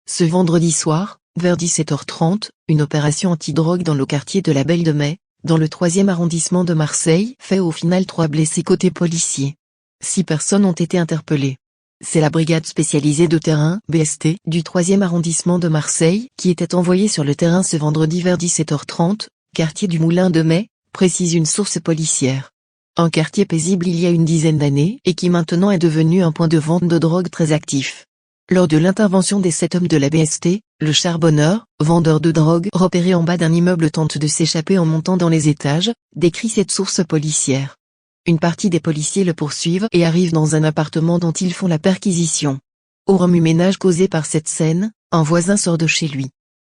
Ce vendredi soir, vers 17h30, une opération antidrogue dans le quartier de la Belle de Mai, dans le 3e arrondissement de Marseille, fait au final 3 blessés côté policiers. 6 personnes ont été interpellées. C'est la brigade spécialisée de terrain, BST, du 3e arrondissement de Marseille, qui était envoyée sur le terrain ce vendredi vers 17h30, quartier du Moulin de Mai, précise une source policière. Un quartier paisible il y a une dizaine d'années et qui maintenant est devenu un point de vente de drogue très actif. Lors de l'intervention des 7 hommes de la BST, le charbonneur, vendeur de drogue repéré en bas d'un immeuble tente de s'échapper en montant dans les étages, décrit cette source policière. Une partie des policiers le poursuivent et arrivent dans un appartement dont ils font la perquisition. Au remue-ménage causé par cette scène, un voisin sort de chez lui.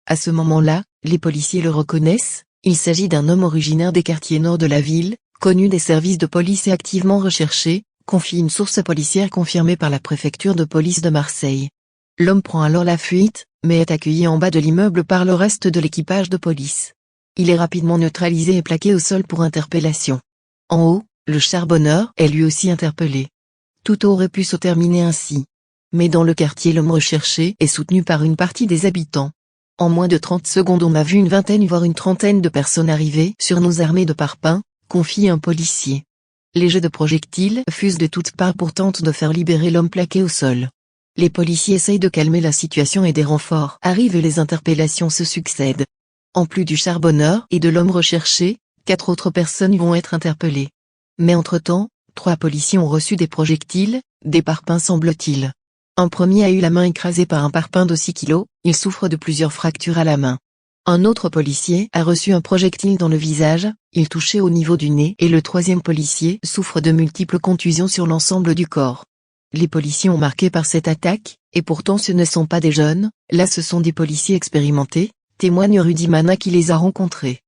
À ce moment-là, les policiers le reconnaissent, il s'agit d'un homme originaire des quartiers nord de la ville, connu des services de police et activement recherché, confie une source policière confirmée par la préfecture de police de Marseille. L'homme prend alors la fuite, mais est accueilli en bas de l'immeuble par le reste de l'équipage de police. Il est rapidement neutralisé et plaqué au sol pour interpellation. En haut, le charbonneur est lui aussi interpellé. Tout aurait pu se terminer ainsi. Mais dans le quartier, l'homme recherché est soutenu par une partie des habitants. En moins de 30 secondes, on a vu une vingtaine voire une trentaine de personnes arriver sur nous armées de parpaings, confie un policier. Les jets de projectiles fusent de toutes parts pour tenter de faire libérer l'homme plaqué au sol. Les policiers essayent de calmer la situation et des renforts arrivent et les interpellations se succèdent. En plus du charbonneur et de l'homme recherché, 4 autres personnes vont être interpellées. Mais entre-temps, 3 policiers ont reçu des projectiles, des parpaings semble-t-il. Un premier a eu la main écrasée par un parpaing de 6 kilos, il souffre de plusieurs fractures à la main. Un autre policier a reçu un projectile dans le visage, il touchait au niveau du nez et le 3e policier souffre de multiples contusions sur l'ensemble du corps. Les policiers ont marqué par cette attaque, et pourtant ce ne sont pas des jeunes, là ce sont des policiers expérimentés, témoigne Rudy Mana qui les a rencontrés.